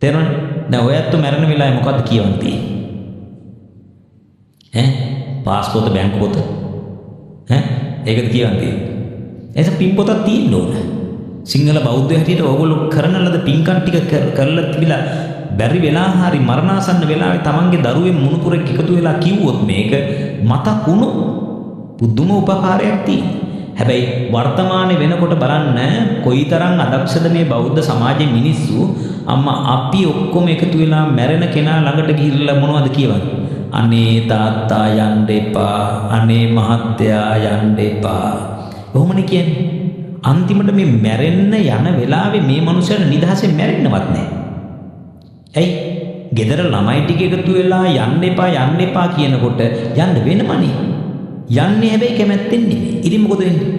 තේරුණානේ? දැන් ඔයත් මැරෙන වෙලාවේ මොකද්ද කියවන්නේ? පාස්පෝර්ට් බැංකු පොත ඒකද කියන්නේ. ඒක පින් පොතක් තියෙන්න ඕන. සිංහල බෞද්ධ හැටියට ඕගොල්ලෝ කරන ලද පින්කම් ටික කරලා තිබිලා බැරි වෙලා හරි මරණාසන්න වෙලාවේ තමන්ගේ දරුවෙන් මුණුපුරෙක් එකතු වෙලා කිව්වොත් මේක මතක් වුණු පුදුම උපකාරයක් තියෙනවා. හැබැයි වර්තමානයේ වෙනකොට බලන්න කොයිතරම් අදක්ෂද මේ බෞද්ධ සමාජයේ මිනිස්සු. අම්මා අපි ඔක්කොම එකතු වෙලා මැරෙන කෙනා ළඟට ගිහිල්ලා මොනවද කියවන්නේ? අනේ තාත්තා යන්න එපා, අනේ මහත්තයා යන්න එපා. කොහොමද කියන්නේ? අන්තිමට මේ මැරෙන්න යන වෙලාවේ මේ මනුස්සයන නිදහසෙන් මැරෙන්නවත් නැහැ. ඇයි? ගෙදර ළමයි ටික එකතු වෙලා යන්න එපා කියනකොට යන්න වෙනමනේ. යන්නේ හැබැයි කැමැත්තෙන් නෙමෙයි. ඉතින් මොකද වෙන්නේ?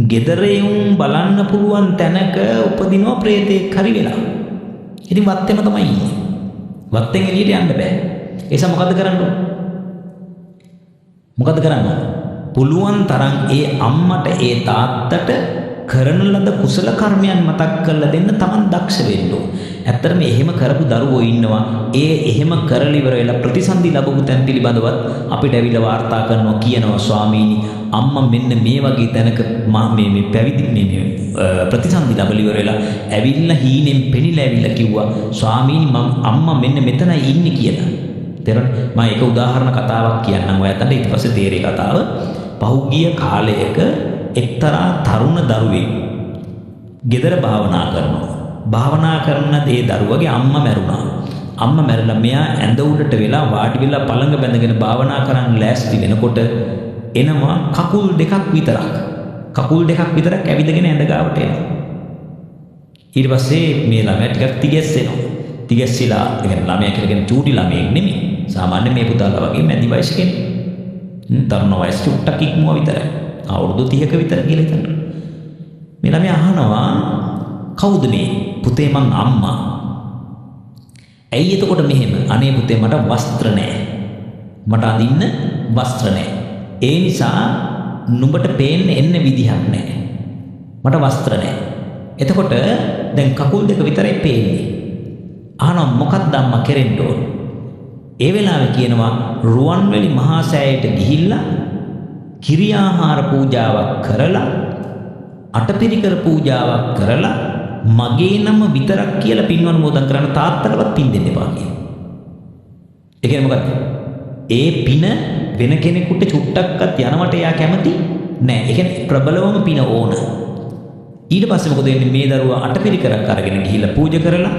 ගෙදරෙන් බලන්න පුළුවන් තැනක උපදිනවා ප්‍රේතෙක් හරි වෙලා. ඉතින් වත්තේම තමයි ඉන්නේ. වත්තෙන් එළියට යන්න බෑ. ඒස මොකද කරන්න ඕන? මොකද කරන්න ඕන? පුළුවන් තරම් ඒ අම්මට ඒ තාත්තට කරන ලද කුසල කර්මයන් මතක් කරලා දෙන්න තමන් දක්ෂ වෙන්න ඕන. ඇත්තටම එහෙම කරපු දරුවෝ ඉන්නවා. ඒ එහෙම කරලා ඉවර වෙලා ප්‍රතිසන්දි ලැබපු තැන් පිළිබඳවත් අපිට ඇවිල්ලා වාර්තා කරනවා කියනවා ස්වාමීනි අම්මා මෙන්න මේ වගේ තැනක මේ පැවිදි මේ ප්‍රතිසන්දි ලැබලා ඉවර වෙලා ඇවිල්ලා හීනෙන් පෙනිලා ඇවිල්ලා කිව්වා ස්වාමීනි මම අම්මා මෙන්න මෙතනයි ඉන්නේ කියලා. තේරුණා? මම එක උදාහරණ කතාවක් කියන්නම් ඔයාලට ඊට පස්සේ තේරෙයි කතාව. පහුගිය කාලයක එක්තරා තරුණ දරුවෙක් ගෙදර භාවනා කරනවා. භාවනා කරන ඒ දරුවගේ අම්මා මැරුණා. අම්මා මැරලා මෙයා ඇඳ උඩට වෙලා වාඩි වෙලා පළඟ බැඳගෙන භාවනා කරන්න ලෑස්ති වෙනකොට එනවා කකුල් දෙකක් විතරක් ඇවිදගෙන ඇඳ ගාවට එනවා. ඊට පස්සේ මේ ළමයා ටිකක් තිගැස්සෙනවා. තිගැස්සිලා කියන්නේ ළමයා කියලා කියන්නේ චූටි ළමයෙක් නෙමෙයි. සාමාන්‍ය මේ පුතාලා වගේ මැදි වයස කෙනෙක්. තරුණ වයස චුට්ටක් ඉක්මුවා විතරයි. අවුරුදු 30ක විතර කියලා හිතන්න. මේ ළමයා අහනවා කවුද මේ? පුතේ මං අම්මා. ඇයි එතකොට මෙහෙම? අනේ පුතේ මට වස්ත්‍ර නැහැ. මට අඳින්න වස්ත්‍ර නැහැ. ඒ නිසා නුඹට පේන්න එන්න විදිහක් නැහැ. මට වස්ත්‍ර නැහැ. එතකොට දැන් කකුල් දෙක විතරයි පේන්නේ. අහනවා මොකක්ද අම්මා කෙරෙන්න ඕන? ඒ වෙලාවේ කියනවා රුවන්වැලි මහා සෑයට ගිහිල්ලා කිරියාහාර පූජාවක් කරලා අටපිරිකර පූජාවක් කරලා මගේ නම විතරක් කියලා පින්වන්මෝදන් කරන්න තාත්තටවත් පින් දෙන්න එපා කියනවා. ඒ කියන්නේ මොකක්ද? ඒ පින වෙන කෙනෙකුට චුට්ටක්වත් යනවට එයා කැමති නෑ. ඒ කියන්නේ ප්‍රබලවම පින ඕන. ඊට පස්සේ මොකද වෙන්නේ? මේ දරුවා අටපිරිකරක් අරගෙන ගිහිල්ලා පූජා කරලා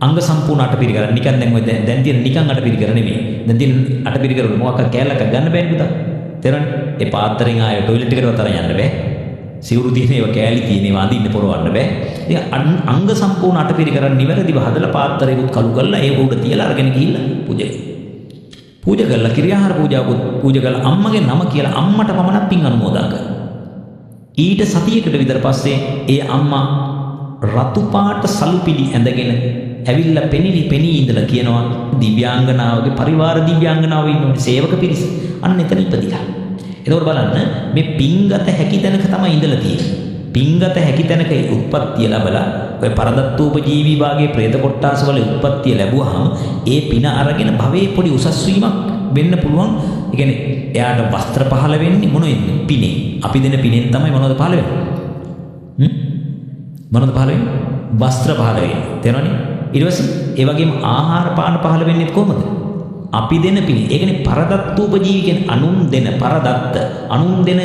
අංග සම්පූර්ණ අටපිරිකර නිකන් දැන් තියෙන නිකන් අටපිරිකර නෙමෙයි. දැන් තියෙන අටපිරිකර වල මොකක් කෑල්ලක් ගන්න බෑනේ පුතා. තේරෙනවද? ඒ පාත්‍රයෙන් ආයෙ ටොයිලට් එකට වතර යන්න බෑ. සිවුරු තියෙන ඒවා කෑලි තියෙන ඒවා අඳින්න පොරවන්න බෑ. ඉතින් අංග සම්පූර්ණ අටපිරිකර නිවැරදිව හදලා පාත්‍රයකුත් කළු කරලා ඒක උඩ තියලා අරගෙන ගිහිල්ලා පූජා කරලා කිරියාහාර පූජාවකුත් පූජා කරලා අම්මගේ නම කියලා අම්මට පමණක් පින් අනුමෝදන් කරනවා. ඊට සතියකට විතර පස්සේ ඒ අම්මා රතු පාට සලුපිලි ඇඳගෙන ඇවිල්ලා පෙනී ඉඳලා කියනවා දිව්‍යාංගනාවගේ පරිවාර දිව්‍යාංගනාවෝ ඉන්නෝනේ සේවක පිරිස. අන්න එතන ඉපදිලා. එතකොට බලන්න මේ පින්ගත හැකි තැනක තමයි ඉඳලා තියෙන්නේ. පින්ගත හැකි තැනක උත්පත්තිය ලැබලා ඔය පරදත්තෝපජීවී භාගයේ പ്രേත කොට්ටාස වල උත්පත්තිය ලැබුවාම ඒ පින අරගෙන භවයේ පොඩි උසස් වීමක් වෙන්න පුළුවන්. ඒ කියන්නේ එයාට වස්ත්‍ර පහළ වෙන්නේ මොනෙන්ද? පිනේ. අපි දෙන පිනෙන් තමයි මොනවද පහළ වෙන්නේ? මොනවද පහළ වෙන්නේ? වස්ත්‍ර පහළ වෙන්නේ. තේරෙනවනේ? ඊට පස්සේ ඒ වගේම ආහාර පාන පහළ වෙන්නේ කොහොමද? අපි දෙන පිළි. ඒ කියන්නේ පරදත්තෝපජීවි කියන්නේ අනුන් දෙන පරදත්ත. අනුන් දෙන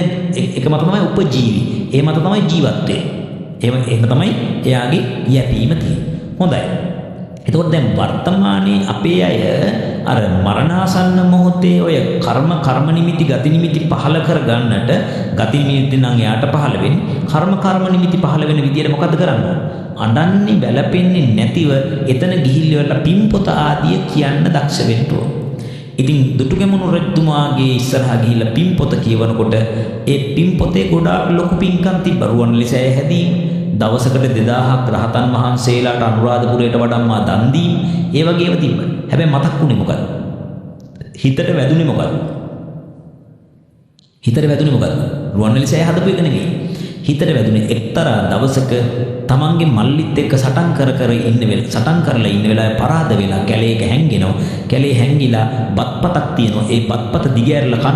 එක මත තමයි උපජීවි. ඒ මත තමයි ජීවත් වෙන්නේ. එහෙම තමයි එයාගේ යැපීම තියෙන්නේ. හොඳයි. එතකොට දැන් වර්තමානයේ අපේ අය අර මරණාසන්න මොහොතේ ඔය කර්ම නිමිති ගති නිමිති පහල කර ගන්නට ගති නිමිති නම් එයාට පහල වෙන්නේ කර්ම නිමිති පහල වෙන විදියට මොකද කරන්නේ? අඬන්නේ වැළපෙන්නේ නැතිව එතන ගිහිල්ලා පින්පොත ආදිය කියන්න දක්ෂ වෙන්න ඕන. ඉතින් දුටුගැමුණු රජතුමාගේ ඉස්සරහා ගිහිල්ලා පින්පොත කියවනකොට ඒ පින්පොතේ ගොඩාක් ලොකු පින්කම් තිබ්බා. රුවන්වැලිසෑය හැදීම, දවසකට 2000ක් රහතන් වහන්සේලාට අනුරාධපුරයට වඩම්මා දන් දීම, ඒ වගේ ඒවා තිබ්බා. හැබැයි මතක් වුණේ මොකද? හිතට වැදුනේ මොකද? රුවන්වැලිසෑය හදපු එක නෙමෙයි. හිතට වැදුනේ එක්තරා දවසක තමන්ගේ මල්ලිත් එක්ක සටන් කරලා ඉන්න වෙලාවේ පරාද වෙලා කැලේක හැංගෙනවා. කැලේ හැංගිලා බත්පතක් තියෙනවා. ඒ බත්පත දිගෑරලා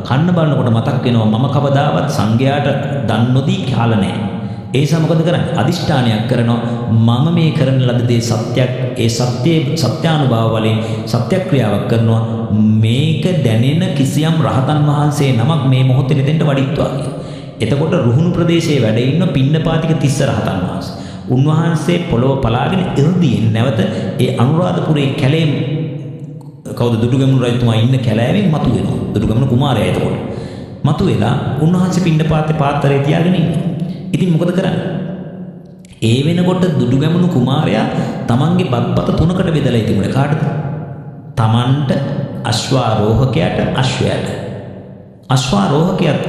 කන්න බලනකොට මතක් වෙනවා මම කවදාවත් සංඝයාට දන් නොදී කාලා නැහැ. ඒ නිසා මොකද කරන්නේ? අදිෂ්ඨානයක් කරනවා මම මේ කරන ලද දේ සත්‍යයක්. ඒ සත්‍යානුභව වලින් සත්‍යක්‍රියාවක් කරනවා. මේක දැනෙන කිසියම් රහතන් වහන්සේ නමක් මේ මොහොතේ දෙන්න වඩිත්වා කියලා. එතකොට රුහුණු ප්‍රදේශයේ වැඩ ඉන්න පින්නපාතික තිස්ස රහතන් වහන්සේ. උන්වහන්සේ පොළොව පලාගෙන ඉර්ධියෙන් නැවත ඒ අනුරාධපුරයේ කැලේ කවුද දුටුගැමුණු රජතුමා ඉන්න කැලෑවෙන් මතුවෙනවා. දුටුගැමුණු කුමාරයා එතකොට. මතුවෙලා උන්වහන්සේ පින්නපාතේ පාත්‍රය තියාගෙන ඉන්නවා. ඉතින් මොකද කරන්නේ? ඒ වෙනකොට දුටුගැමුණු කුමාරයා තමන්ගේ බත්පත තුනකට බෙදලා තිබුණේ කාටද? තමන්ට, අශ්වාරෝහකයාට, අශ්වයාට. අශ්වාරෝහකයාත්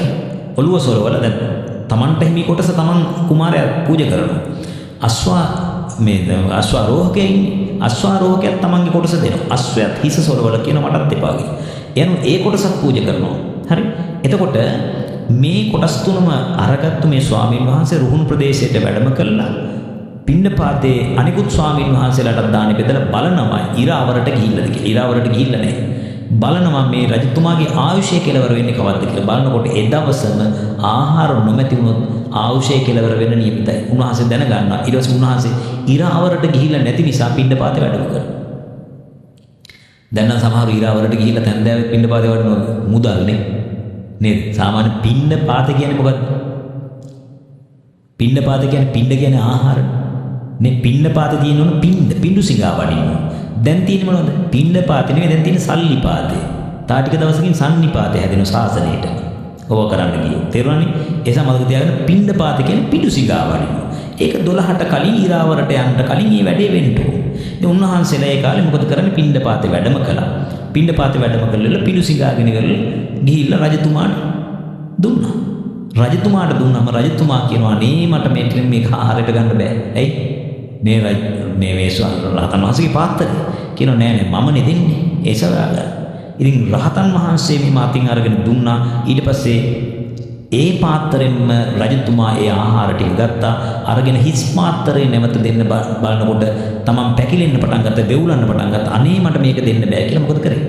ඔළුව සොරවල දැන් තමන්ට හිමි කොටස තමන් කුමාරයා පූජා කරනවා. අශ්වාරෝහකයාත් තමන්ගේ කොටස දෙනවා. අශ්වයාත් හිස සොරවල කියන මටත් එපා කියලා. එනු ඒ කොටසක් පූජා කරනවා. හරි? එතකොට මේ කොටස් තුනම අරගත්තු මේ ස්වාමීන් වහන්සේ රුහුණු ප්‍රදේශයට වැඩම කළා. පින්නපාතේ අනිකුත් ස්වාමීන් වහන්සේලාට දානි බෙදලා බලනවා ඉරාවරට ගිහිල්ලාද කියලා. ඉරාවරට ගිහිල්ලා නැහැ. බලනවා මේ රජතුමාගේ ආයුෂය කෙලවර වෙන්නේ කවද්ද කියලා. බලනකොට ඒ දවසම ආහාර නොමැති වුණොත් ආයුෂය කෙලවර වෙන්න නියමිතයි. උන්වහන්සේ දැනගන්නවා. ඊට පස්සේ උන්වහන්සේ ඉරාවරට ගිහිල්ලා නැති නිසා පින්නපාතේ වැඩම කරනවා. දැන් නම් සමහර ඉරාවරට ගිහිල්ලා තැන්දෑවෙත් පින්නපාතේ වඩනවා මුදල්නේ. නේද? සාමාන්‍ය පින්නපාත කියන්නේ මොකක්ද? පින්නපාත කියන්නේ පින්න කියන්නේ ආහාර. නේ පින්නපාත තියෙනවනේ පිඬු සිඟා වඩිනවා. දැන් තියෙන්නේ මොනවද? පින්නපාතේ නෙවෙයි දැන් තියෙන්නේ සල්ලිපාතේ. තා ටික දවසකින් සන්නිපාතේ හැදෙන ශාසනයට. ඕක කරන්න ගියෝ. තේරුණානේ? ඒ නිසා මතක තියාගන්න පින්නපාත කියන්නේ පිඬු සිඟා වඩිනවා. ඒක 12ට කලින් ඉරාවරට යන්න කලින් මේ වැඩේ වෙන්න ඕන. ඉතින් උන්වහන්සේලා ඒ කාලේ මොකද කරන්නේ? පින්නපාතේ වැඩම කළා. පින්නපාතේ වැඩම කළා පිඬු සිඟාගෙන ඉවරලා ගිහිල්ලා රජතුමාට දුන්නා. රජතුමාට දුන්නාම රජතුමා කියනවා නේ මට මේක ආහාරයට ගන්න බෑ. ඇයි? මේ රහතන් වහන්සේගේ පාත්‍රය. කියනවා නෑ මම නෙදෙන්නේ. ඒ සවරාගා. ඉතින් රහතන් වහන්සේ මේ මාතින් අරගෙන දුන්නා. ඊට පස්සේ ඒ පාත්‍රයෙන්ම රජතුමා ඒ ආහාර ටික ගත්තා. අරගෙන හිස් පාත්‍රේ නැවත දෙන්න බලනකොට තමන් පැකිලෙන්න පටන් ගත්තා, වෙවුලන්න පටන් ගත්තා. අනේ මට මේක දෙන්න බෑ කියලා මොකද කරේ?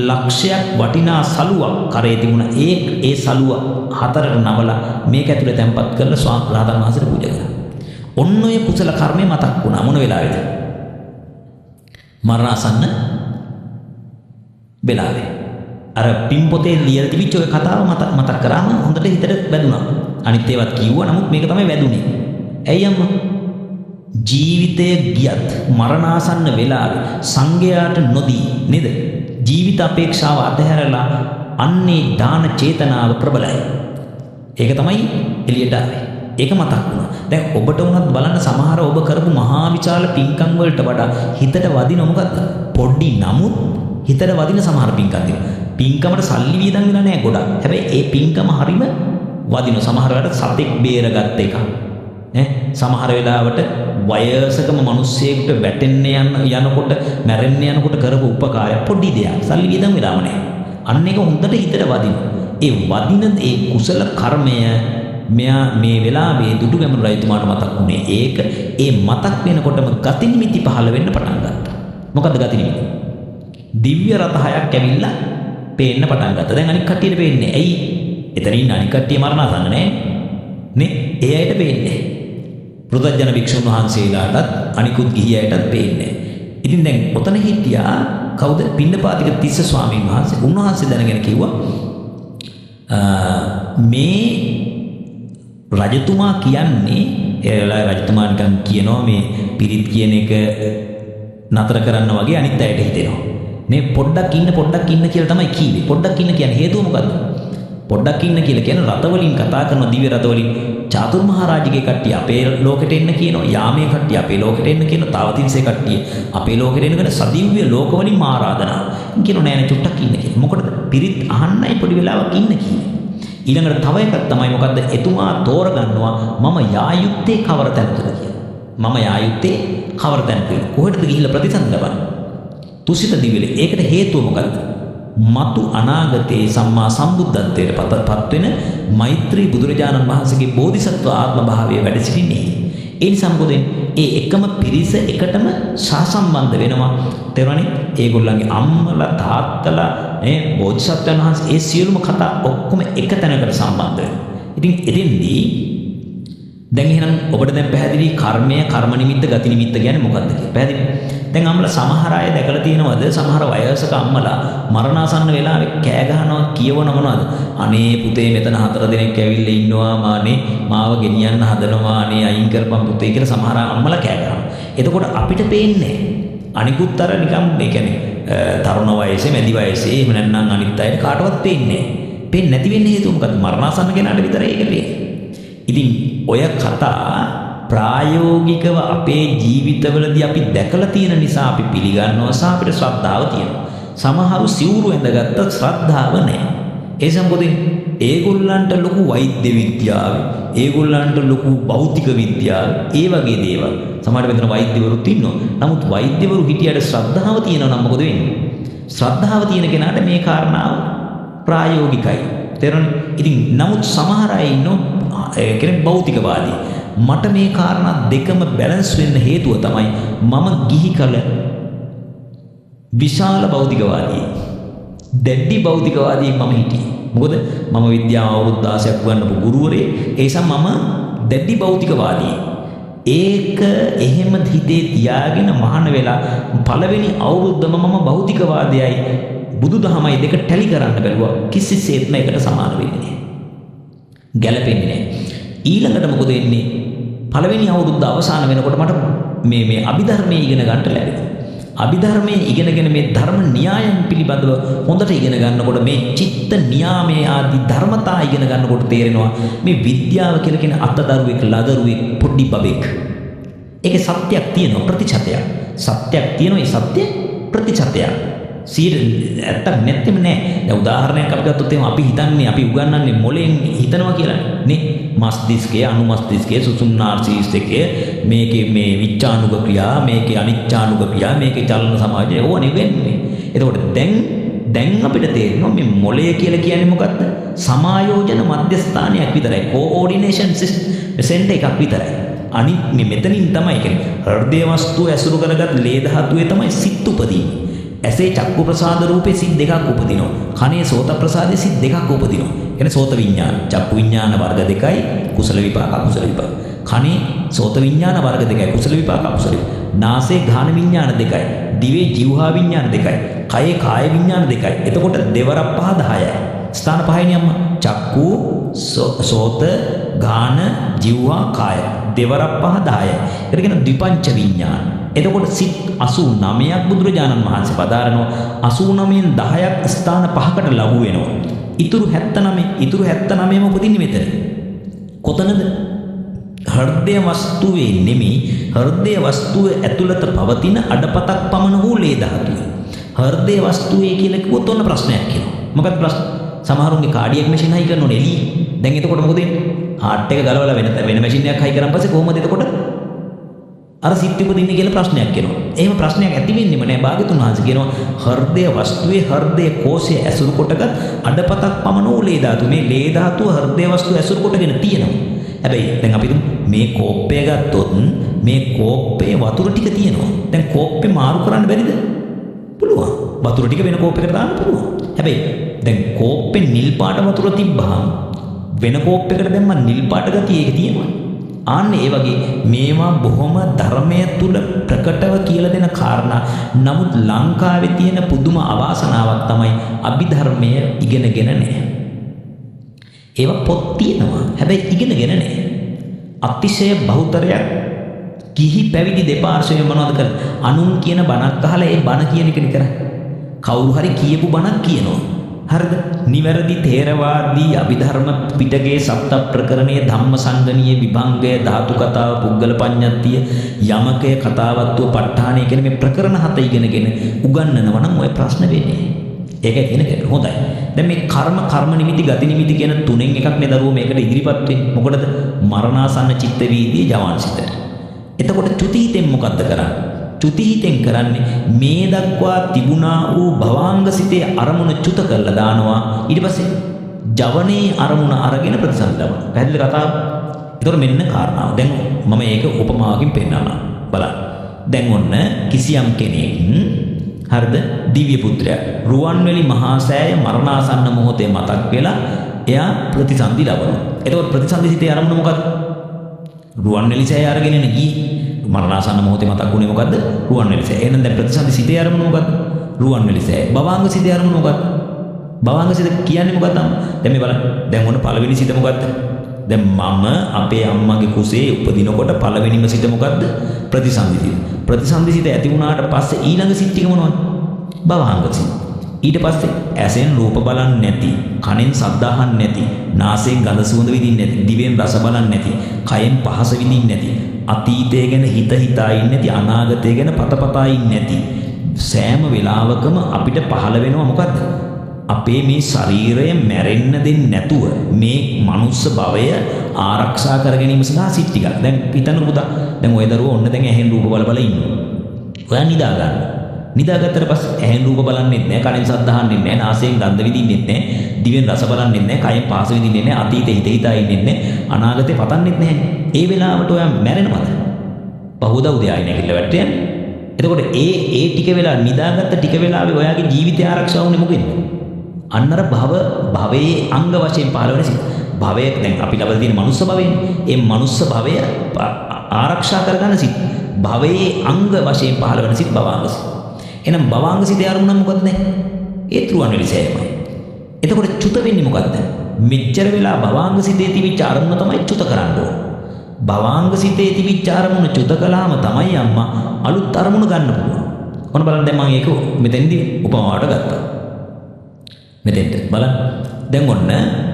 ලක්ෂයක් වටිනා සලුවක් කරේ තිබුණා. ඒ සලුව හතරට නවලා මේක ඇතුලේ තැම්පත් කරලා රහතන් වහන්සේට පූජා කළා. ඔන්න ඔය කුසල කර්මය මතක් වුණා. මොන වෙලාවේද? මරණාසන්න වෙලාවේ. අර පින් පොතේ ලියලා තිබිච්ච ඔය කතාව මතක් කරාම හොඳට හිතට වැදුනා. අනිත් ඒවත් කිව්වා. නමුත් මේක තමයි වැදුනේ. ඇයි අම්මා? ජීවිතය ගියත් මරණාසන්න වෙලාවේ සංඝයාට නොදී නේද? ජීවිත අපේක්ෂාව අතහැරලා අන්නේ දාන චේතනාව ප්‍රබලයි. ඒක තමයි එළියට ආවේ. ඒක මතක් වුණා. දැන් ඔබට උනත් බලන්න සමහර ඔබ කරපු මහා විශාල පින්කම් වලට වඩා හිතට වදින මොකද්ද? පොඩි නමුත් හිතට වදින සමහර පින්කම් තියෙනවා. පින්කමට සල්ලි වියදම් වෙලා නැහැ ගොඩක්. හැබැයි ඒ පින්කම හරීම වදින සමහර වෙලාවට සතෙක් බේරගත් එක. සමහර වෙලාවට වයසකම මිනිස්සෙකුට වැටෙන්න යනකොට මැරෙන්න යනකොට කරපු උපකාරය පොඩි දෙයක්. සල්ලි වියදම් වෙලාම නැහැ. අන්න ඒක හොඳට හිතට වදින. ඒ වදින ඒ කුසල කර්මය මෙයා මේ වෙලාවේ දුටුගැමුණු රජතුමාට මතක් වුණේ. ඒක ඒ මතක් වෙනකොටම ගති නිමිති පහළ වෙන්න පටන් ගත්තා. මොකද්ද ගති නිමිති? දිව්‍ය රථ හයක් ඇවිල්ලා පේන්න පටන් ගත්තා. දැන් අනික් කට්ටියට පේන්නේ. ඇයි? එතන ඉන්න අනික් කට්ටිය මරණාසන්න නැහැ. නේ? ඒ අයට පේන්නේ. පෘථග්ජන භික්ෂුන් වහන්සේලාටත් අනිකුත් ගිහි අයටත් පේන්නේ. ඉතින් දැන් ඔතන හිටියා කවුද? පින්නපාතික තිස්ස ස්වාමීන් වහන්සේ. උන්වහන්සේ දැනගෙන කිව්වා මේ රජතුමා කියන්නේ ඒ වෙලාවේ රජතුමා නිකන් කියනවා මේ පිරිත් කියන එක නතර කරන්න වගේ අනිත් අයට හිතෙනවා. මේ පොඩ්ඩක් ඉන්න කියලා තමයි කිව්වේ. පොඩ්ඩක් ඉන්න කියන්නේ හේතුව මොකද්ද? පොඩ්ඩක් ඉන්න කියලා කියන්නේ රත වලින් කතා කරන දිව්‍ය රත වලින් චාතුර් මහරජගේ කට්ටිය අපේ ලෝකෙට එන්න කියනවා. යාමේ කට්ටිය අපේ ලෝකෙට එන්න කියනවා. තාවතින්සේ කට්ටිය අපේ ලෝකෙට එන්න කියන සදිව්‍ය ලෝක වලින් ආරාධනා කියනවා. නෑ චුට්ටක් ඉන්න කියලා. මොකටද? පිරිත් අහන්නයි පොඩි වෙලාවක් ඉන්න කියන්නේ. ඊළඟට තව එකක් තමයි මොකද්ද? එතුමා තෝරගන්නවා මම යා යුත්තේ කවර තැනකද කියලා. මම යා යුත්තේ කවර තැනකද? කොහෙටද ගිහිල්ලා ප්‍රතිසන්ද ලබන්නේ? තුසිත දිවිලේ. ඒකට හේතුව මොකද්ද? මතු අනාගතයේ සම්මා සම්බුද්ධත්වයට පත් වෙන මෛත්‍රී බුදුරජාණන් වහන්සේගේ බෝධිසත්ව ආත්ම භාවයේ වැඩ සිටින්නේ. ඒ නිසා මොකද ඒ එකම පිරිස එකටම සහසම්බන්ධ වෙනවා. තේරුණානේ? ඒගොල්ලන්ගේ අම්මලා තාත්තලා මේ බෝධිසත්වයන් වහන්සේ ඒ සියලුම කතා ඔක්කොම එක තැනකට සම්බන්ධ වෙනවා. ඉතින් එතෙන්දී දැන් එහෙනම් ඔබට දැන් පැහැදිලි කර්මය, කර්ම නිමිත්ත, ගති නිමිත්ත කියන්නේ මොකක්ද කියලා. පැහැදිලි? දැන් අම්මලා සමහර අය දැකලා තියෙනවද? සමහර වයසක අම්මලා මරණාසන්න වෙලාවේ කෑ ගහනවා, කියවන මොනවද? අනේ පුතේ මෙතන 4 දෙනෙක් ඇවිල්ලා ඉන්නවා මානේ, මාව ගෙනියන්න හදනවා, අනේ අයින් කරපන් පුතේ කියලා සමහර අම්මලා කෑ ගහනවා. එතකොට අපිට පේන්නේ අනිකුත් අර නිකම් මේ කියන්නේ තරුණ වයසේ, මැදි වයසේ, එහෙම නැත්නම් අනිත් අය කාටවත් පේන්නේ නැහැ. පේන්නේ නැති වෙන්නේ හේතුව මොකද්ද? මරණාසන්න කෙනාට විතරයි ඒක පේන්නේ. ඉතින් ඔය කතා ප්‍රායෝගිකව අපේ ජීවිතවලදී අපි දැකලා තියෙන නිසා අපි පිළිගන්නවා සහ අපිට ශ්‍රද්ධාව තියෙනවා. සමහරු සිවුරු ඇඳගත්ත ශ්‍රද්ධාව නැහැ. ඒ සම්පූර්ණ ඒගොල්ලන්ට ලොකු වෛද්‍ය විද්‍යාව, ඒගොල්ලන්ට ලොකු භෞතික විද්‍යාව, ඒ වගේ දේවල්. සමහර වෙලෙන් වෛද්‍යවරුත් ඉන්නවා. නමුත් වෛද්‍යවරු හිටියට ශ්‍රද්ධාව තියෙනවා නම් මොකද වෙන්නේ? ශ්‍රද්ධාව තියෙන කෙනාට මේ කාරණාව ප්‍රායෝගිකයි. තේරුණා? ඉතින් නමුත් සමහර අය ඉන්නවා කෙනෙක් භෞතිකවාදී. මට මේ කාරණා දෙකම බැලන්ස් වෙන්න හේතුව තමයි මම ගිහි කල විශාල භෞතිකවාදී, දැඩි භෞතිකවාදී මම හිටියේ. මොකද මම විද්‍යාව අවුරුදු 16ක් උගන්වපු ගුරුවරයෙක්. ඒ නිසා මම දැඩි භෞතිකවාදී. ඒක එහෙම හිතේ තියාගෙන මහාන වෙලා පළවෙනි අවුරුද්දම මම භෞතිකවාදයයි බුදුදහමයි දෙක ටැලි කරන්න බැලුවා. කිසිසේත්ම එකට සමාන වෙන්නේ නැහැ. ගැළපෙන්නේ නැහැ. ඊළඟට මොකද වෙන්නේ? පළවෙනි අවුරුද්ද අවසාන වෙනකොට මට මේ අභිධර්මයේ ඉගෙන ගන්නට ලැබෙනවා. අභිධර්මයේ ඉගෙනගෙන මේ ධර්ම න්‍යායන් පිළිබඳව හොඳට ඉගෙන ගන්නකොට මේ චිත්ත න්‍යාමයේ ආදී ධර්මතා ඉගෙන ගන්නකොට තේරෙනවා මේ විද්‍යාව කියලා කියන අත්දරුවෙක්, ලදරුවෙක්, පොඩි බබෙක්. ඒකේ සත්‍යයක් තියෙනවා, ප්‍රතිචතයක්. සත්‍යයක් තියෙනවා, ඒ සත්‍ය ප්‍රතිචතයක්. ඇත්තක් නැත්තෙම නෑ. දැන් උදාහරණයක් අපි ගත්තොත් එහෙනම් අපි හිතන්නේ අපි උගන්වන්නේ මොලෙන් හිතනවා කියලා නේ. මස්තිෂ්කයේ, අනුමස්තිෂ්කයේ, සුසුම්නාර්සිස් එකේ මේකේ මේ විච්ඡානුක ක්‍රියා, මේකේ අනිච්ඡානුක ක්‍රියා, මේකේ චලන සමාජය ඕනේ වෙන්නේ. එතකොට දැන් අපිට තේරෙනවා මේ මොලය කියලා කියන්නේ මොකක්ද? සමායෝජන මධ්‍යස්ථානයක් විතරයි. කෝઓඩිනේෂන් සෙන්ටර් එකක් විතරයි. අනිත් මෙතනින් තමයි කියන්නේ හෘදය වස්තුව ඇසුරු කරගත් ලේ ධාතුවේ තමයි සිත් උපදින්නේ. ඇසේ චක්කු ප්‍රසාද රූපේ සිත් දෙකක් උපදිනවා. කනේ සෝත ප්‍රසාදේ සිත් දෙකක් උපදිනවා. කියන්නේ සෝත විඥාන, චක්කු විඥාන වර්ග දෙකයි, කුසල විපාක අකුසල විපාක. කනේ සෝත විඥාන වර්ග දෙකයි, කුසල විපාක අකුසල විපාක. නාසයේ ගාන විඥාන දෙකයි, දිවේ ජීවහා විඥාන දෙකයි, කයේ කාය විඥාන දෙකයි. එතකොට දෙවරක් පහ 10යි. ස්ථාන පහයිනේ අම්මා. චක්කු, සෝත, ගාන, ජීවහා, කාය. දෙවරක් පහ 10යි. ඒකට කියන ද්විපංච විඥාන. එතකොට සිත් 89ක් බුදුරජාණන් වහන්සේ පදාරනවා. 89න් 10ක් ස්ථාන පහකට ලඝු වෙනවා. ඉතුරු 79ම උපදින්නේ මෙතන. කොතනද? හෘදය වස්තුවේ නෙමෙයි, හෘදය වස්තුවේ ඇතුළත පවතින අඩපතක් පමණ වූ ලේ ධාතුව. හෘදය වස්තුවේ කියලා කිව්වොත් ඔන්න ප්‍රශ්නයක් එනවා. මොකක්ද ප්‍රශ්න? සමහරුන්ගේ කාඩියක් මැෂින් හයි කරනෝනේ එළිය. දැන් එතකොට මොකද වෙන්නේ? හાર્ට් එක ගලවලා වෙන මැෂින් එකක් හයි කරන් පස්සේ කොහොමද එතකොට අර සිත් උපදින්නේ කියලා ප්‍රශ්නයක් එනවා. එහෙම ප්‍රශ්නයක් ඇති වෙන්නෙම නෑ. භාග්‍යතුන් වහන්සේ කියනවා හෘදය වස්තුවේ හෘදය කෝෂය ඇසුරු කොටගත් අඩපතක් පමණ වූ ලේ ධාතු. මේ ලේ ධාතුව හෘදය වස්තුව ඇසුරු කොටගෙන තියෙනවා. හැබැයි දැන් අපි මේ කෝප්පය ගත්තොත් මේ කෝප්පේ වතුර ටික තියෙනවා. දැන් කෝප්පේ මාරු කරන්න බැරිද? පුළුවන්. වතුර ටික වෙන කෝප්පයකට දාන්න පුළුවන්. හැබැයි දැන් කෝප්පේ නිල් පාට වතුර තිබ්බහම වෙන කෝප්පයකට දැම්ම නිල් පාට ගතිය ඒක තියෙනවා. ආන්න ඒ වගේ මේවා බොහොම ධර්මයේ තුල ප්‍රකටව කියලා දෙන කාරණා. නමුත් ලංකාවේ තියෙන පුදුම අවාසනාවක් තමයි අභිධර්මයේ ඉගෙනගෙන නැහැ. ඒවා පොත් තියෙනවා. හැබැයි ඉගෙනගෙන නැහැ. අතිශය බහුතරයක් කිහි පැවිදි දෙපාර්ශ්වයේ මොනවද කරන්නේ? අනුන් කියන බණක් අහලා ඒ බණ කියන එක නිකර කවුරු හරි කියපු බණක් කියනවා. හරිද? නිවැරදි තේරවාදී අභිධර්ම පිටකයේ සප්ත ප්‍රකරණයේ ධම්මසංගණීය විභංගය ධාතු කතාව පුද්ගල පඤ්ඤත්තිය යමකය කතාවත්ව ප ဋ ාණය කියන මේ ප්‍රකරණ 7 ඉගෙනගෙන උගන්වනවා නම් ඔය ප්‍රශ්න වෙන්නේ. ඒකයි කියන එක. හොඳයි. දැන් මේ කර්ම නිමිති ගති නිමිති කියන තුනෙන් එකක් නේ දරුවෝ මේකට ඉදිරිපත් වෙන්නේ. මොකටද? මරණාසන්න චිත්ත වීදියේ ජවාන්සිත. එතකොට චුතිහිතෙන් මොකද්ද කරන්නේ? චුති හිතෙන් කරන්නේ මේ දක්වා තිබුණා වූ භවාංග සිතේ අරමුණ චුත කරලා දානවා. ඊට පස්සේ ජවනේ අරමුණ අරගෙන ප්‍රතිසන්දි ලබනවා. පැහැදිලි කතාව? ඒතකොට මෙන්න කාරණාව. දැන් මම ඒක උපමාවකින් පෙන්නනවා. බලන්න. දැන් ඔන්න කිසියම් කෙනෙක් හරිද දිව්‍ය පුත්‍රයා රුවන්වැලි මහා සෑය මරණාසන්න මොහොතේ මතක් වෙලා එයා ප්‍රතිසන්දි ලබනවා. එතකොට ප්‍රතිසන්දි සිතේ අරමුණ මොකක්ද? රුවන්වැලි සෑය අරගෙන ගියේ. මරණාසන්න මොහොතේ මතක් වුණේ මොකද්ද? රුවන්වැලි සෑය. එහෙනම් දැන් ප්‍රතිසන්දි සිතේ අරමුණ මොකද්ද? රුවන්වැලි සෑය. භවාංග සිතේ අරමුණ මොකද්ද? භවාංග සිත කියන්නේ මොකක්ද? දැන් මේ බලන්න. දැන් ඔන්න පළවෙනි සිත මොකද්ද? දැන් මම අපේ අම්මගේ කුසේ උපදිනකොට පළවෙනිම සිත මොකද්ද? ප්‍රතිසන්දි සිත. ප්‍රතිසන්දි සිත ඇති වුණාට පස්සේ ඊළඟ සිත් ටික මොනවද? භවාංග සිත. ඊට පස්සේ ඇසෙන් රූප බලන්නේ නැති, කනෙන් ශබ්ද අහන්නේ නැති, නාසයෙන් ගඳ සුවඳ විඳින්නේ නැති, දිවෙන් රස බලන්නේ නැති, කයෙන් පහස විඳින්නේ නැති, අතීතය ගැන හිත හිතා ඉන්නේ නැති, අනාගතය ගැන පතපතා ඉන්නේ නැති සෑම වෙලාවකම අපිට පහළ වෙනවා මොකද්ද? අපේ මේ ශරීරය මැරෙන්න දෙන්නේ නැතුව මේ මනුස්ස භවය ආරක්ෂා කර ගැනීම සඳහා සිත් ටිකක්. දැන් හිතන්නකෝ පුතා. දැන් ඔය දරුවෝ ඔන්න දැන් ඇහෙන් රූප බල ඉන්නවා. ඔයා නිදා ගන්න. නිදාගත්තට පස්සේ ඇහෙන් රූප බලන්නෙත් නැහැ, කනෙන් ශබ්ද අහන්නෙත් නැහැ, නාසයෙන් ගන්ධ විඳින්නෙත් නැහැ, දිවෙන් රස බලන්නෙත් නැහැ, කයෙන් පහස විඳින්නෙත් නැහැ, අතීතේ හිත හිතා ඉන්නෙත් නැහැ, අනාගතේ පතන්නෙත් නැහැ. ඒ වෙලාවට ඔයා මැරෙනවද? පහුවදා උදේ ආයෙ නැගිටලා වැට්ට යන්නේ. එතකොට ඒ ටික වෙලා නිදාගත්ත ටික වෙලාවේ ඔයාගේ ජීවිතය ආරක්ෂා වුනේ මොකෙන්ද? අන්නර භවයේ අංග වශයෙන් පහළ වෙන සිත්. භවය දැන් අපි ලබලා තියෙන මනුස්ස භවයනේ. ඒ මනුස්ස භවය ආරක්ෂා කරගන්න සිත්. භවයේ අංග වශයෙන් පහළ වෙන සිත් භවාංග සිත්. එහෙනම් භවාංග සිතේ අරමුණ මොකද්ද දැන්? ඒ රුවන්වැලි සෑයමයි. එතකොට චුත වෙන්නේ මොකද්ද? මෙච්චර වෙලා භවාංග සිතේ තිබිච්ච අරමුණ තමයි චුත කරන්න ඕන. භවාංග සිතේ තිබිච්ච අරමුණ චුත කළාම තමයි අම්මා අලුත් අරමුණ ගන්න පුළුවන්. ඔන්න බලන්න දැන් මම ඒක මෙතෙන්දී උපමාවට ගත්තා. මෙතෙන්ට බලන්න. දැන් ඔන්න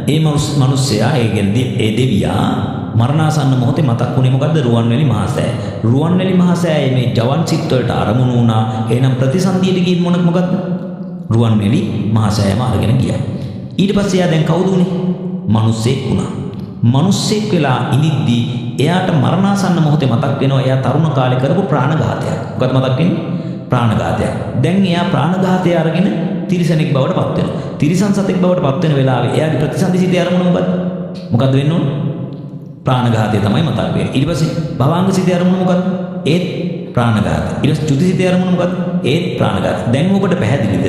ඒ මිනිස්සයා ඒ දෙවියා මරණාසන්න මොහොතේ මතක් වුණේ මොකද්ද? රුවන්වැලි මහා සෑය. රුවන්වැලි මහා සෑයේ මේ ජවන් සිත් වලට අරමුණු වුණා. එහෙනම් ප්‍රතිසන්දියට ගියේ මොකද්ද? රුවන්වැලි මහා සෑයම අරගෙන ගියා. ඊට පස්සේ එයා දැන් කවුද උනේ? මිනිස්සෙක් වුණා. මිනිස්සෙක් වෙලා ඉඳිද්දී එයාට මරණාසන්න මොහොතේ මතක් වෙනවා එයා තරුණ කාලේ කරපු ප්‍රාණඝාතයක්. මොකක්ද මතක් වෙන්නේ? ප්‍රාණඝාතයක්. දැන් එයා ප්‍රාණඝාතය අරගෙන තිරිසනෙක් බවට පත් වෙනවා. තිරිසන් සතෙක් බවට පත් වෙන වෙලාවේ එයාගේ ප්‍රතිසන්දි සිතේ අරමුණ මොකද්ද? මොකද්ද වෙන්න ඕන? ප්‍රාණඝාතය තමයි මතක් වෙන්නේ. ඊට පස්සේ භවාංග සිතේ අරමුණ මොකද්ද? ඒත් ප්‍රාණඝාතය. ඊට පස්සේ චුති සිතේ අරමුණ මොකද්ද? ඒත් ප්‍රාණඝාතය. දැන් ඔබට පැහැදිලිද?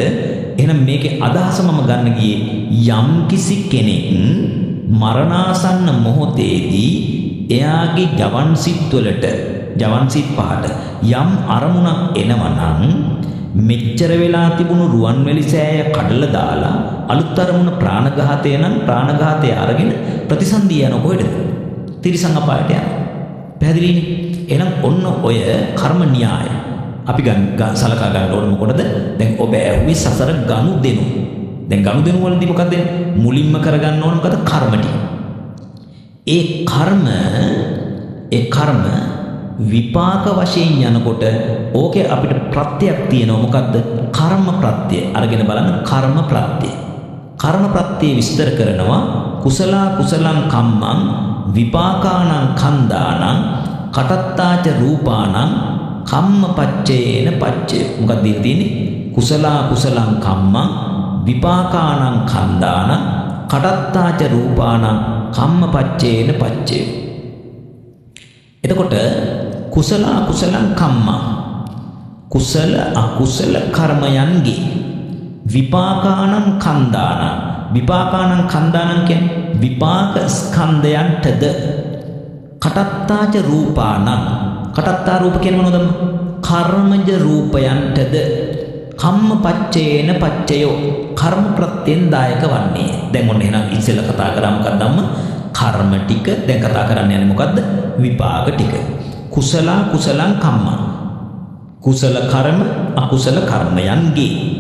එහෙනම් මේකේ අදහස මම ගන්න ගියේ යම්කිසි කෙනෙක් මරණාසන්න මොහොතේදී එයාගේ ජවන් සිත් වලට ජවන් සිත් පහට යම් අරමුණක් එනවනම් මෙච්චර වෙලා තිබුණු රුවන්වැලි සෑය කඩලා දාලා අලුත් අරමුණ ප්‍රාණඝාතය නම් ප්‍රාණඝාතය අරගෙන ප්‍රතිසන්දිය යන කොහෙද? තිරිසන් අපායට යනවා. පැහැදිලිනේ? එහෙනම් ඔන්න ඔය කර්ම න්‍යාය අපි සලකා ගන්න ඕන මොකටද? දැන් ඔබ ඇහුවේ සසර ගනුදෙනු. දැන් ගනුදෙනු වලදී මොකක්ද මුලින්ම කරගන්න ඕන මොකද? කර්ම ටික. ඒ කර්ම විපාක වශයෙන් යනකොට ඕකේ අපිට ප්‍රත්‍යක් තියෙනවා. මොකද්ද? කර්ම ප්‍රත්‍ය. අරගෙන බලන්න කර්ම ප්‍රත්‍ය. කර්ම ප්‍රත්‍ය විස්තර කරනවා කුසල කුසලං කම්මං විපාකානං කන්දානං කටත්තාච රූපානං කම්මපච්චේන පච්චේ. මොකක්ද තියෙන්නේ? කුසල කුසලං කම්මං විපාකානං කන්දානං කටත්තාච රූපානං කම්මපච්චේන පච්චේ. එතකොට කුසල අකුසලං කම්මං කුසල අකුසල කර්මයන්ගේ විපාකානං කන්දානං විපාකානං කන්දානං කියන්නේ විපාක ස්කන්ධයන්ටද කටත්තාච රූපානං කටත්තා රූප කියන්නේ මොනවද? කර්මජ රූපයන්ටද කම්මපච්චේන පච්චයෝ කර්ම ප්‍රත්‍යෙන් දායක වන්නේ. දැන් ඔන්න එහෙනම් ඉස්සෙල්ලා කතා කරා මොකක්ද අම්ම? කර්ම ටික. දැන් කතා කරන්න යන්නේ මොකද්ද? විපාක ටික. කුසල කුසලං කම්මං කුසල කර්ම අකුසල කර්මයන්ගේ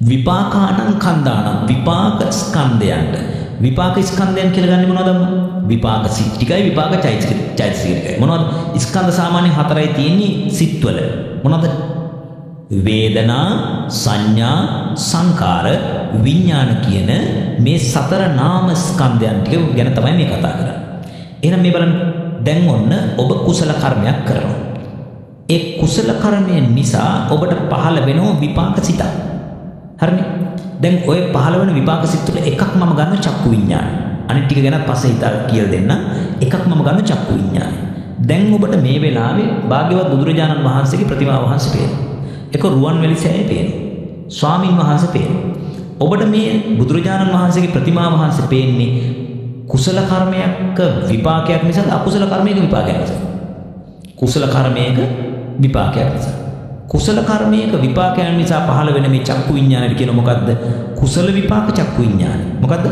විපාකානං කන්දානං විපාක ස්කන්ධයන්ට. විපාක ස්කන්ධයන් කියලා ගන්නේ මොනවද? විපාක සිත් ටිකයි විපාක චෛතසික ටිකයි. මොනවද? ස්කන්ධ සාමාන්‍යයෙන් හතරයි තියෙන්නේ සිත්වල. මොනවද? වේදනා සංඥා සංකාර විඥාන කියන මේ සතර නාම ස්කන්ධයන් ටික ගැන තමයි මේ කතා කරන්නේ. එහෙනම් මේ බලන්න දැන් ඔන්න ඔබ කුසල කර්මයක් කරනවා. ඒ කුසල කර්මය නිසා ඔබට පහළ වෙනවා විපාක සිත. හරිනේ? දැන් ඔය පහළ වෙන විපාක සිත් තුළ එකක් මම ගන්න චක්කු විඤ්ඤාණය. අනිත් ටික ගැන පස්සේ හිතා කියලා දෙන්න. එකක් මම ගන්න චක්කු විඤ්ඤාණය. දැන් ඔබට මේ වෙලාවේ භාග්‍යවත් බුදුරජාණන් වහන්සේගේ ප්‍රතිමා වහන්සේ පේනවා. ඒක රුවන්වැලි සෑයේ පේනවා. ස්වාමින් වහන්සේ පේනවා. ඔබට මේ බුදුරජාණන් වහන්සේගේ ප්‍රතිමා වහන්සේ පේන්නේ කුසල කර්මයක විපාකයක් මිසක් අකුසල කර්මයක විපාකයක් මිසක්. කුසල කර්මයක විපාකයක් නිසා. කුසල කර්මයක විපාකයන් නිසා පහළ වෙන මේ චක්කු විඤ්ඤාණය කියන මොකද්ද? කුසල විපාක චක්කු විඤ්ඤාණය. මොකද්ද?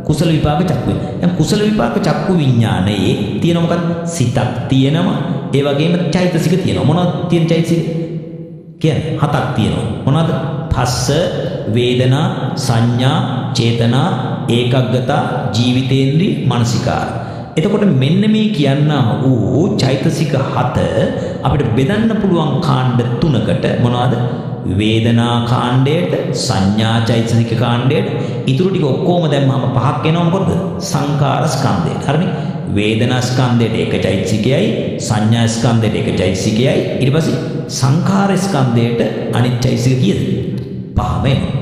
කුසල විපාක චක්කු විඤ්ඤාණය. දැන් කුසල විපාක චක්කු විඤ්ඤාණයේ තියෙන මොකද්ද? සිතක් තියෙනවා. ඒ වගේම චෛතසික තියෙනවා. මොනවද තියෙන චෛතසික? කියන්නේ හතක් තියෙනවා. මොනවද? පස්ස, වේදනා, සංඥා, චේතනා, ඒකග්ගතා, ජීවිතේන්ද්‍රී, මානසිකාර. එතකොට මෙන්න මේ කියන්නා වූ චෛතසික 7 අපිට බෙදන්න පුළුවන් කාණ්ඩ 3කට. මොනවද? වේදනා කාණ්ඩයට, සංඥා චෛතසික කාණ්ඩයට, ඊටු ටික ඔක්කොම දැම්මම පහක් එනවා. මොකද? සංකාර ස්කන්ධයට. හරිනේ? වේදනා ස්කන්ධයට එක චෛතසිකයයි, සංඥා ස්කන්ධයට එක චෛතසිකයයි, ඊට පස්සේ සංකාර ස්කන්ධයට අනිත් චෛතසික කීයද? 5ම එනවා.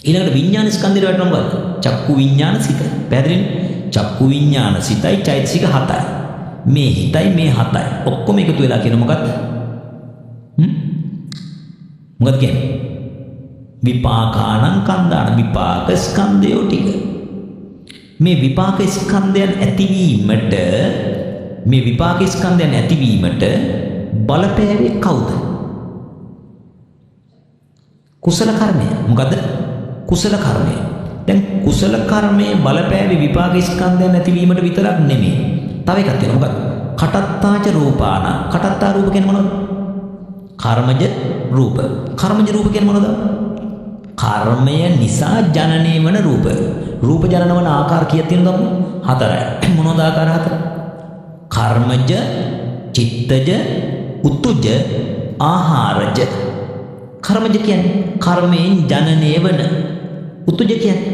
ඊළඟට විඥාන ස්කන්ධයට වැටෙනවා මොකද? චක්කු විඥාන සිත. පැහැදිලිනේ? චක්කු විඥාන සිතයි චෛතසික 7යි. මේ හිතයි මේ 7යි. ඔක්කොම එකතු වෙලා කියන මොකද්ද? මොකද කියන්නේ? විපාකානං කන්දාන විපාක ස්කන්ධයෝ ටික. මේ විපාක ස්කන්ධයන් ඇතිවීමට බලපෑවේ කවුද? කුසල කර්මය. මොකද්ද? කුසල කර්මය. දැන් කුසල කර්මයේ බලපෑවේ විපාක ස්කන්ධයන් ඇතිවීමට විතරක් නෙමෙයි. තව එකක් තියෙනවා. මොකක්ද? කටත්තාච රූපාන. කටත්තා රූප කියන්නේ මොනවද? කර්මජ රූප. කර්මජ රූප කියන්නේ මොනවද? කර්මය නිසා ජනනය වන රූප. රූප ජනන වන ආකාර කීයක් තියෙනවද? 4යි. මොනවද ආකාර 4? කර්මජ, චිත්තජ, උතුජ, ආහාරජ. කර්මජ කියන්නේ කර්මයෙන් ජනනය වන. උතුජ කියන්නේ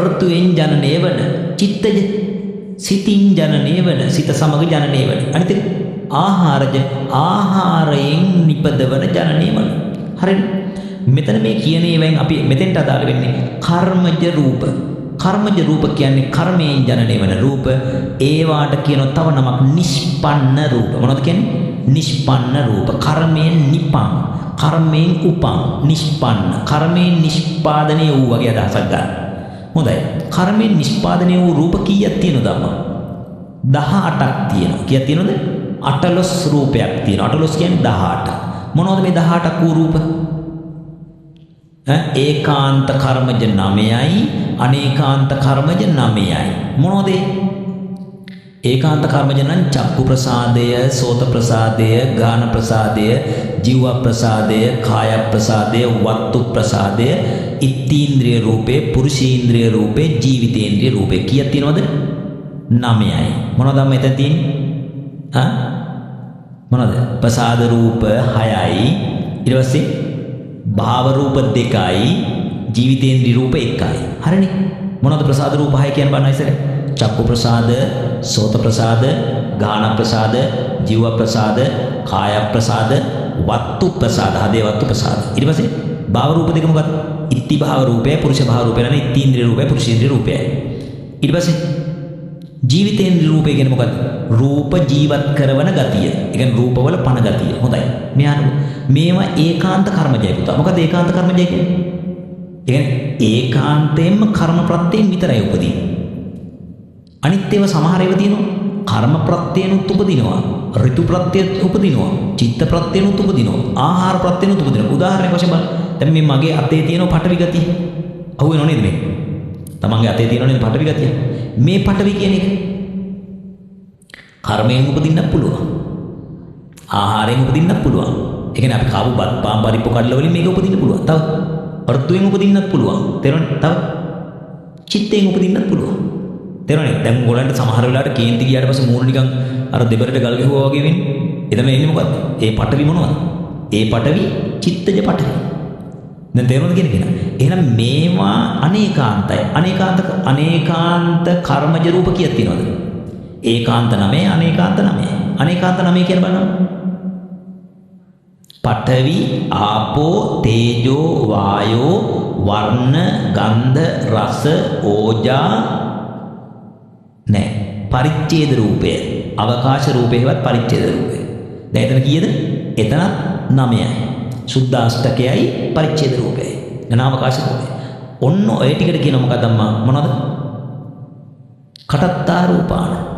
ඍතුයෙන් ජනනය වන. චිත්තජ සිතින් ජනනය වන. සිත සමග ජනනය වන. අනිත් එක ආහාරජ ආහාරයෙන් නිපදවන ජනනය වන. හරිද? මෙතන මේ කියන ඒවායින් අපි මෙතෙන්ට අදාළ වෙන්නේ කර්මජ රූප. කර්මජ රූප කියන්නේ කර්මයෙන් ජනනය වන රූප. ඒවාට කියනවා තව නමක් නිෂ්පන්න රූප. මොනවද කියන්නේ? නිෂ්පන්න රූප. කර්මයෙන් නිපන්. කර්මයෙන් උපන්. නිෂ්පන්න. කර්මයෙන් නිෂ්පාදනය වූ වගේ අදහසක් ගන්න. හොඳයි. කර්මයෙන් නිෂ්පාදනය වූ රූප කීයක් තියෙනවද අම්මා? 18ක් තියෙනවා. කීයක් තියෙනවද? 18 රූපයක් තියෙනවා. 18 කියන්නේ 18. මොනවද මේ 18ක් වූ රූප? ඒකාන්ත කර්මජ 9යි, අනේකාන්ත කර්මජ 9යි. මොනවද? ඒකාන්ත කර්මජ නම් චක්කු ප්‍රසාදය, සෝත ප්‍රසාදය, ගාන ප්‍රසාදය, ජීව ප්‍රසාදය, කාය ප්‍රසාදය, වත්තු ප්‍රසාදය, ඉත්තීන්ද්‍රිය රූපේ, පුරුෂීන්ද්‍රිය රූපේ, ජීවිතේන්ද්‍රිය රූපේ. කීයක් තියෙනවද? 9යි. මොනවද මෙතන තියෙන්නේ? මොනවද? ප්‍රසාද රූප 6යි. ඊට පස්සේ භාව රූප 2යි, ජීවිතේන්ද්‍රිය රූප 1යි. හරිනේ? මොනවද ප්‍රසාද රූප 6 කියන්නේ බලන්න ඉස්සරහ. චක්කු ප්‍රසාද, සෝත ප්‍රසාද, ගාන ප්‍රසාද, ජීව ප්‍රසාද, කාය ප්‍රසාද, වත්තු ප්‍රසාද, හදේ වත්තු ප්‍රසාද. ඊට පස්සේ භාව රූප දෙක මොකක්ද? ඉත්ති භාව රූපය, පුරුෂ භාව රූපය, නැත්නම් ඉත්තීන්ද්‍රිය රූපය, පුරුෂේන්ද්‍රිය රූපය. ඊට පස්සේ ජීවිතේන්ද්‍රිය රූපය කියන්නේ මොකක්ද? රූප ජීවත් කරවන ගතිය. ඒ කියන්නේ රූපවල පණ ගතිය. හොඳයි. මේවා ඒකාන්ත කර්මජය පුතා. මොකද ඒකාන්ත කර්මජය කියන්නේ? ඒ කියන්නේ ඒකාන්තයෙන්ම කර්ම ප්‍රත්‍යයෙන් විතරයි උපදින්නේ. අනිත් ඒවා සමහර ඒවා තියෙනවා කර්ම ප්‍රත්‍යයනුත් උපදිනවා, ඍතු ප්‍රත්‍යයත් උපදිනවා, චිත්ත ප්‍රත්‍යයනුත් උපදිනවා, ආහාර ප්‍රත්‍යයනුත් උපදිනවා. උදාහරණයක් වශයෙන් බලන්න. දැන් මේ මගේ අතේ තියෙන පඨවි ගතිය. අහුවෙනව නේද මේ? තමන්ගේ අතේ තියෙනව නේද පඨවි ගතිය? මේ පඨවි කියන එක කර්මයෙන් උපදින්නත් පුළුවන්. ආහාරයෙන් උපදින්නත් පුළුවන්. ඒ කියන්නේ අපි කාපු බත් පාන් පරිප්පු කඩල වලින් මේක උපදින්න පුළුවන්. තව ඍතුයෙන් උපදින්නත් පුළුවන්. තේරුණාද? තව චිත්තයෙන් උපදින්නත් පුළුවන්. තේරුණාද? දැන් ඔයගොල්ලන්ට සමහර වෙලාවට කේන්ති ගියාට පස්සේ මූණ නිකන් අර දෙබරට ගල් ගැහුවා වගේ වෙන්නේ. එතන එන්නේ මොකද්ද? ඒ පඨවි මොනවද? ඒ පඨවි චිත්තජ පඨවි. දැන් තේරුණාද කියන එක? එහෙනම් මේවා අනේකාන්තයි. අනේකාන්ත කර්මජ රූප කීයක් තියෙනවද? ඒකාන්ත 9, අනේකාන්ත 9. අනේකාන්ත 9 කියන බලන්න. පඨවි, ආපෝ, තේජෝ, වායෝ, වර්ණ, ගන්ධ, රස, ඕජා නෑ. පරිච්ඡේද රූපය. අවකාශ රූපේවත් පරිච්ඡේද රූපය. දැන් එතන කීයද? එතන 9යි. සුද්ධාෂ්ටකයයි පරිච්ඡේද රූපයයි. නාමකාශ රූපය. ඔන්න ඔය ටිකට කියන මොකක්ද අම්මා? මොනවද? කටත්තා රූපාන.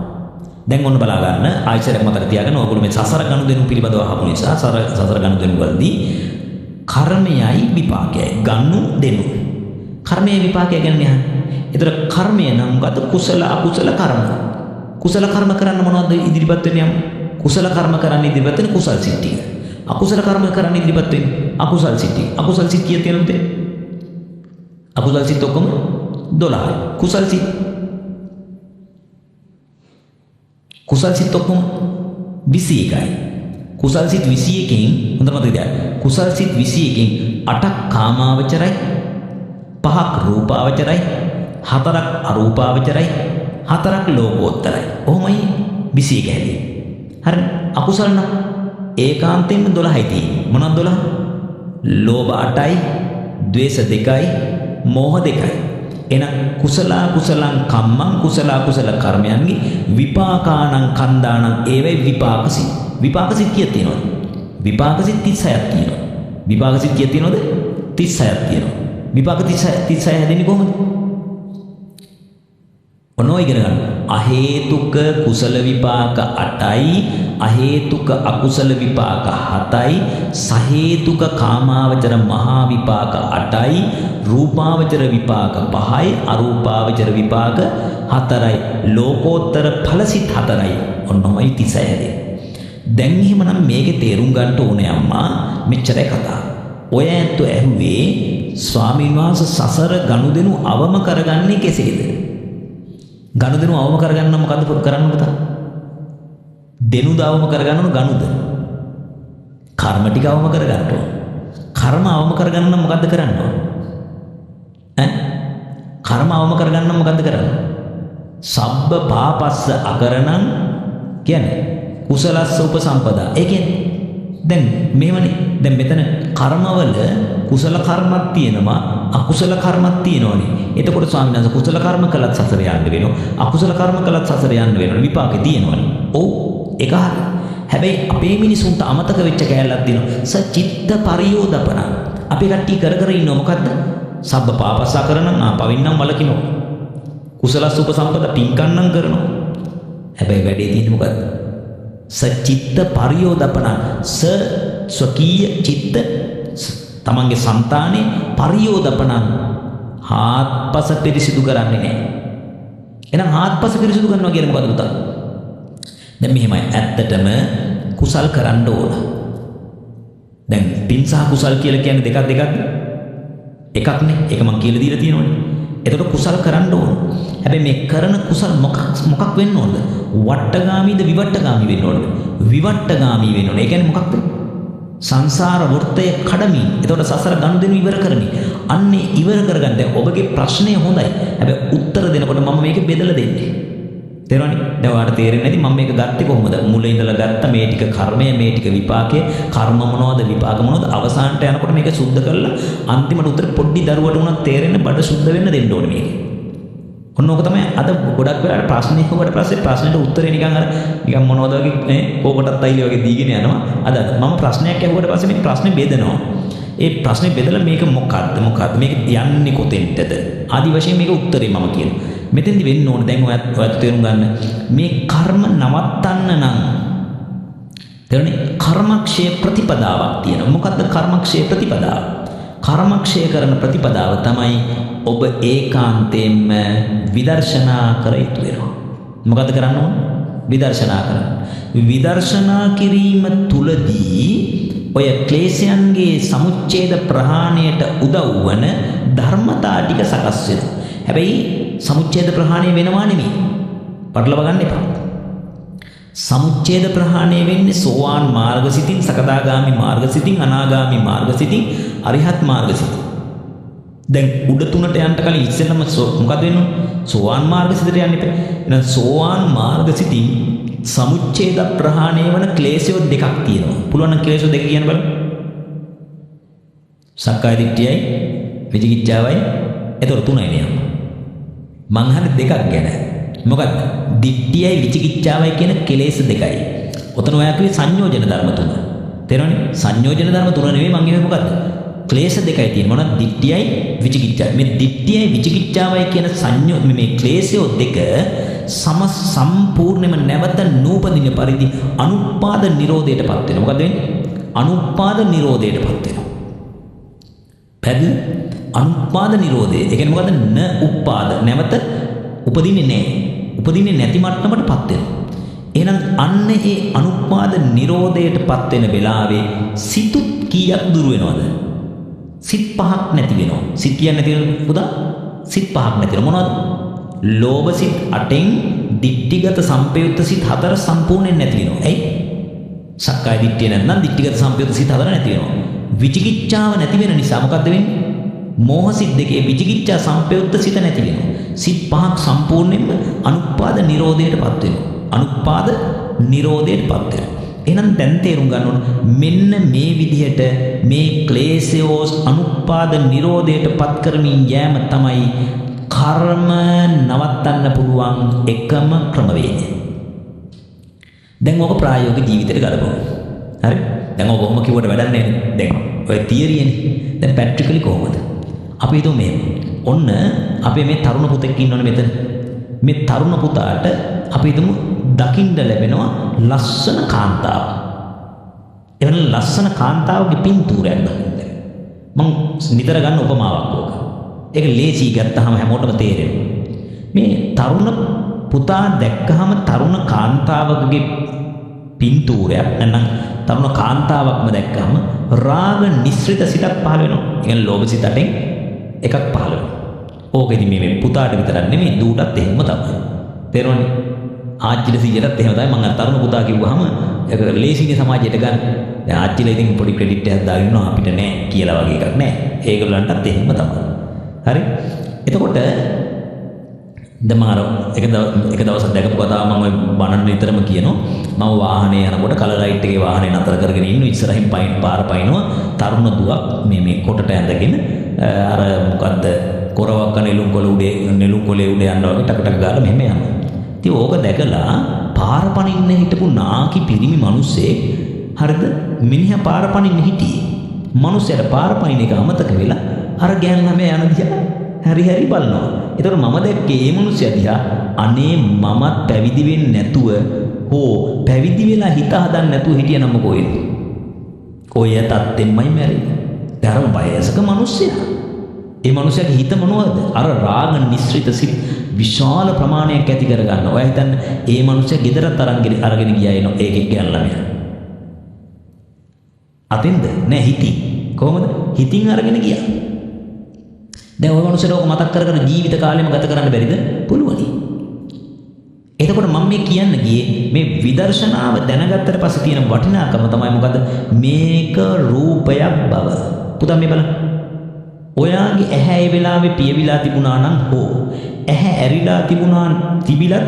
දැන් ඔන්න බලා ගන්න ආයතනයක් මතක තියාගන්න. ඕගොල්ලෝ මේ සසර ගනුදෙනු පිළිබඳව අහපු නිසා සසර ගනුදෙනු වලදී කර්මයයි විපාකයයි ගනුදෙනු. කර්මයේ විපාකය ගැන යහන්න. ඒතර කර්මය නම් මොකද? කුසල අකුසල කර්ම. කුසල කර්ම කරන්න මොනවද ඉදිරිපත් වෙන්නේ යම්? කුසල කර්ම කරන්න ඉදිරිපත් වෙන්නේ කුසල් සිද්ධිය. අකුසල කර්ම කරන්න ඉදිරිපත් වෙන්නේ අකුසල් සිද්ධිය. අකුසල් සිද්ධිය තියෙනවද? අකුසල් සිත් ඔක්කොම 12යි. කුසල් සිත් ඔක්කොම 21යි. කුසල් සිත් 21කින් හොඳට මතක තියාගන්න. කුසල් සිත් 21කින් 8ක් කාමාවචරයි, 5ක් රූපාවචරයි, 4ක් අරූපාවචරයි, 4ක් ලෝකෝත්තරයි. ඔහොමයි 21 හැදෙන්නේ. හරි. අකුසල නම් ඒකාන්තයෙන්ම 12යි තියෙන්නේ. මොනවද 12? ලෝභ 8යි, ද්වේෂ 2යි, මෝහ 2යි. එහෙනම් කුසල කුසලං කම්මං කුසල කුසල කර්මයන්ගේ විපාකානං කන්දානං ඒවයි විපාක සිත්. විපාක සිත් කීයක් තියෙනවද? විපාක සිත් 36ක් තියෙනවා. විපාක සිත් කීයක් තියෙනවද? 36ක් තියෙනවා. විපාක 36 හැදෙන්නේ කොහොමද? ඔනෝ ඉගෙන ගන්න. අහේතුක කුසල විපාක 8යි, අහේතුක අකුසල විපාක 7යි, සහේතුක කාමාවචර මහා විපාක 8යි, රූපාවචර විපාක 5යි, අරූපාවචර විපාක 4යි, ලෝකෝත්තර ඵලසිත 4යි. ඔන්නමයි 36 හැදෙන්නේ. දැන් එහෙමනම් මේකේ තේරුම් ගන්න ඕනේ අම්මා මෙච්චරයි කතාව. ඔය ඇත්ත ඇහුවේ ස්වාමීන් වහන්සේ සසර ගනුදෙනු අවම කරගන්නේ කෙසේද? ගනුදෙනු අවම කරගන්න මොකද්ද කරන්න පුතා? දෙනුද අවම කරගන්න ඕන ගනුද? කර්ම ටික අවම කරගන්න ඕන. කර්ම අවම කරගන්න මොකද්ද කරන්න ඕන? කර්ම අවම කරගන්න මොකද්ද කරන්නේ? සබ්බ පාපස්ස අකරණං කියන්නේ කුසලස්ස උපසම්පදා. ඒ කියන්නේ දැන් මේවනේ. දැන් මෙතන කර්මවල කුසල කර්මක් තියෙනවා, අකුසල කර්මක් තියෙනවනේ. එතකොට ස්වාමීන් වහන්සේ කුසල කර්ම කළත් සසර යන්න වෙනවා, අකුසල කර්ම කළත් සසර යන්න වෙනවා. විපාකේ තියෙනවනේ. ඔව් ඒක හරි. හැබැයි අපේ මිනිසුන්ට අමතක වෙච්ච කෑල්ලක් තියෙනවා. සචිත්ත පරියෝදපන. අපි කට්ටිය කර කර ඉන්නව මොකද්ද? සබ්බ පාපස්සා කරනනම් පවින්නම් වලකිනවා. කුසලස්ස උපසම්පදා පින්කන්නම් කරනවා. හැබැයි වැඩේ තියෙන්නේ මොකද්ද? සචිත්ත පරියෝදපන. ස්වකීය චිත්ත තමන්ගේ సంతානේ පරියෝදපන හාත්පස පිරිසිදු කරන්නේ නැහැ. එහෙනම් හාත්පස පිරිසිදු කරනවා කියන්නේ මොකද්ද පුතා? දැන් මෙහෙමයි ඇත්තටම කුසල් කරන්න ඕන. දැන් පින් සහ කුසල් කියලා කියන්නේ දෙකක්ද? එකක්නේ. ඒක මම කියලා දීලා තියෙනවනේ. එතකොට කුසල් කරන්න ඕන. හැබැයි මේ කරන කුසල් මොකක් වෙන්න ඕනද? වට්ටගාමීද විවට්ටගාමී වෙන්න ඕනද? විවට්ටගාමී වෙන්න ඕන. ඒ කියන්නේ මොකක්ද? සංසාර වෘත්තය කඩමින්. එතකොට සසර ගනුදෙනු ඉවර කරමින්. අන්නේ ඉවර කරගන්න. දැන් ඔබගේ ප්‍රශ්නය හොඳයි. හැබැයි උත්තර දෙනකොට මම මේක බෙදලා දෙන්නේ. තේරුණානේ? දැන් ඔයාලට තේරෙන්නේ නැති මම මේක ගත්තේ කොහොමද? මුල ඉඳලා ගත්ත මේ ටික කර්මය, මේ ටික විපාකය, කර්ම මොනවද, විපාක මොනවද? අවසානට යනකොට මේක සුද්ධ කරලා අන්තිමට උත්තර පොඩ්ඩි දරුවට උනත් තේරෙන්න බඩ සුද්ධ වෙන්න දෙන්න ඕනේ මේක. ඔන්න ඕක තමයි අද ගොඩක් වෙලාවට ප්‍රශ්නේ හොවට පස්සේ ප්‍රශ්නෙට උත්තරේ නිකන් මොනවද වගේ කෝකටත් අයිලි වගේ දීගෙන යනවා. අද මම ප්‍රශ්නයක් අහුවට පස්සේ මේ ප්‍රශ්නේ බෙදනවා. ඒ ප්‍රශ්නේ බෙදලා මේක මොකක්ද මේක යන්නේ කොතෙන්ටද? ආදි වශයෙන් මේක උත්තරේ මම කියනවා. මෙතෙන්දි වෙන්න ඕන දැන් ඔයත් තේරුම් ගන්න මේ කර්ම නවත්තන්න නම් තේරුණේ කර්මක්ෂය ප්‍රතිපදාවක් තියෙනවා. මොකද්ද කර්මක්ෂය ප්‍රතිපදාව? කර්මක්ෂය කරන ප්‍රතිපදාව තමයි ඔබ ඒකාන්තයෙන්ම විදර්ශනා කර යුතු වෙනවා. මොකද්ද කරන්න ඕන? විදර්ශනා කරන්න. විදර්ශනා කිරීම තුලදී ඔය ක්ලේශයන්ගේ සමුච්ඡේද ප්‍රහාණයට උදව් වන ධර්මතා ටික සකස් වෙනවා. හැබැයි සමුච්ඡේද ප්‍රහාණය වෙනවා නෙමෙයි. පටලවා ගන්න එපා. සමුච්ඡේද ප්‍රහාණය වෙන්නේ සෝවාන් මාර්ගසිතින්, සකදාගාමි මාර්ගසිතින්, අනාගාමි මාර්ගසිතින්, අරිහත් මාර්ගසිතින්. දැන් උඩ තුනට යන්න කලින් ඉස්සෙල්ලම මොකද වෙන්නේ? සෝවාන් මාර්ගසිතට යන්න ඉතින්. එහෙනම් සෝවාන් මාර්ගසිතින් සමුච්ඡේද ප්‍රහාණය වන ක්ලේශය දෙකක් තියෙනවා. පුළුවන් නම් ක්ලේශ දෙක කියන්න බලන්න. සක්කාය දිට්ඨියයි විචිකිච්ඡාවයි එතකොට තුනයි නේ. මං අහන්නේ දෙකක් ගැන. මොකක්ද? දිට්ඨියයි විචිකිච්ඡාවයි කියන කෙලෙස් දෙකයි. ඔතන ඔයා කිව්වේ සංයෝජන ධර්ම තුන. තේරෙනවනේ? සංයෝජන ධර්ම තුන නෙවෙයි මං කියුවේ මොකද්ද? ක්ලේශ දෙකයි තියෙන්නේ. මොනවද? දිට්ඨියයි විචිකිච්ඡාවයි. මේ දිට්ඨියයි විචිකිච්ඡාවයි කියන මේ ක්ලේශයෝ දෙක සම්පූර්ණයෙන්ම නැවත නූපදින පරිදි අනුපාද නිරෝධයටපත් වෙනවා. මොකද වෙන්නේ? අනුපාද නිරෝධයටපත් වෙනවා. පැහැදිලි? අනුපාද නිරෝධය. ඒ කියන්නේ මොකද්ද? න උපාද නැවත උපදින්නේ නැහැ. උපදින්නේ නැති මට්ටමටපත් වෙනවා. එහෙනම් අන්න ඒ අනුපාද නිරෝධයටපත් වෙන වෙලාවේ සිතුත් කීයක් දුර වෙනවද? සිත් පහක් නැති වෙනවා. සිත් කියන්නේ නැති වෙන පුදා සිත් පහක් නැති වෙනවා. මොනවද? ලෝභ සිත් 8න් දිට්ඨිගත සම්පයුක්ත සිත් 4 සම්පූර්ණයෙන් නැති වෙනවා. ඇයි? සක්කාය දිට්ඨිය නැත්නම් දිට්ඨිගත සම්පයුක්ත සිත් 4 නැති වෙනවා. විචිකිච්ඡාව නැති වෙන නිසා මොකද්ද වෙන්නේ? මෝහ සිත් දෙකේ විචිකිච්ඡා සම්පයුක්ත සිත නැති වෙනවා. සිත් පහක් සම්පූර්ණයෙන්ම අනුපාද නිරෝධයටපත් වෙනවා. අනුපාද නිරෝධයටපත් වෙනවා. එහෙනම් දැන් තේරුම් ගන්න ඕන මෙන්න මේ විදිහට මේ ක්ලේශයෝ අනුපාද නිරෝධයටපත් කරමින් යෑම තමයි කර්ම නවත්තන්න පුළුවන් එකම ක්‍රමවේදය. දැන් ඔක ප්‍රායෝගික ජීවිතේට ගලපමු. හරි? දැන් ඔක කොහොම කිව්වට වැඩක් නැහැ. දැන් ඔය තියරියනේ. දැන් ප්‍රැක්ටිකලි කොහොමද? අපි හිතමු මේ. ඔන්න අපේ මේ තරුණ පුතෙක් ඉන්නවනේ මෙතන. මේ තරුණ පුතාට අපි හිතමු දකින්න ලැබෙනවා ලස්සන කාන්තාවක්. එවන ලස්සන කාන්තාවගේ පින්තූරයක් දකින්න. මම නිතර ගන්න උපමාවක් ඕක. ඒක ලේසි ගත්තාම හැමෝටම තේරෙනවා. මේ තරුණ පුතා දැක්කහම තරුණ කාන්තාවකගේ පින්තූරයක් නැත්නම් තරුණ කාන්තාවක්ම දැක්කහම රාග නිස්ෘත සිතක් පහළ වෙනවා. ඒ කියන්නේ ලෝභ සිත 8න් එකක් පහළ වෙනවා. ඕකෙදි මේ පුතාට විතරක් නෙමෙයි දූටත් එහෙම තමයි. තේරුණානේ? ආච්චිට සීයටත් එහෙම තමයි. මම අර තරුණ පුතා කිව්වහම ඒක ලේසිනේ සමාජයට ගන්න. දැන් ආච්චිලා ඉතින් පොඩි ක්‍රෙඩිට් එකක් දාගෙන ඉන්නවා අපිට නෑ කියලා වගේ එකක් නෑ. ඒගොල්ලන්ටත් එහෙම තමයි. හරි? එතකොට දැන් මම අර එක දවසක් දැකපු කතාව මම ඔය බණන් විතරම කියනවා. මම වාහනේ යනකොට කලර් ලයිට් එකේ වාහනේ නතර කරගෙන ඉන්න ඉස්සරහින් පාර පයින්නවා තරුණ දුවක් මේ කොටට ඇඳගෙන අර මොකද්ද කොරවක් නෙළුම් කොලේ උඩ යනවා වගේ ටක ටක ගාලා මෙහෙම යනවා. ඉතින් ඕක දැකලා පාර පනින්න හිටපු නාකි පිරිමි මිනිස්සේ හරිද මිනිහා පාර පනින්න හිටියේ. මිනිස්සයාට පාර පනින්න එක අමතක වෙලා අර ගෑන් ළමයා යන දිහා හරි බලනවා. ඒතකොට මම දැක්කේ මේ මිනිස්සයා දිහා අනේ මමත් පැවිදි වෙන්නේ නැතුව පැවිදි වෙලා හිත හදන්න නැතුව හිටියනම් මොකෝද? ඔය තත්ත්වෙමයි මැරෙන්නේ. ධර්ම වයසක මිනිස්සයා. ඒ මිනිස්සයාගේ හිත මොනවද? අර රාග නිස්ෘත සිත් විශාල ප්‍රමාණයක් ඇති කර ගන්නවා. ඔයා හිතන්න ඒ මිනිස්සයා ගෙදරත් අරගෙන ගියා එන ඒකෙක් ගෑන් ළමයා. අතින්ද නෑ හිතින්. කොහොමද? හිතින් අරගෙන ගියා. දැන් ඔය මිනිස්සුන්ට ඔක මතක් කර ජීවිත කාලෙම ගත කරන්න බැරිද? පුළුවනි. එතකොට මම මේ කියන්න ගියේ මේ විදර්ශනාව දැනගත්තට පස්සේ තියෙන වටිනාකම තමයි මොකද්ද? මේක රූපයක් බව. පුතා මේ බලන්න. ඔයාගේ ඇහැ ඒ වෙලාවේ පියවිලා තිබුණා නම් ඇහැ ඇරිලා තිබිලත්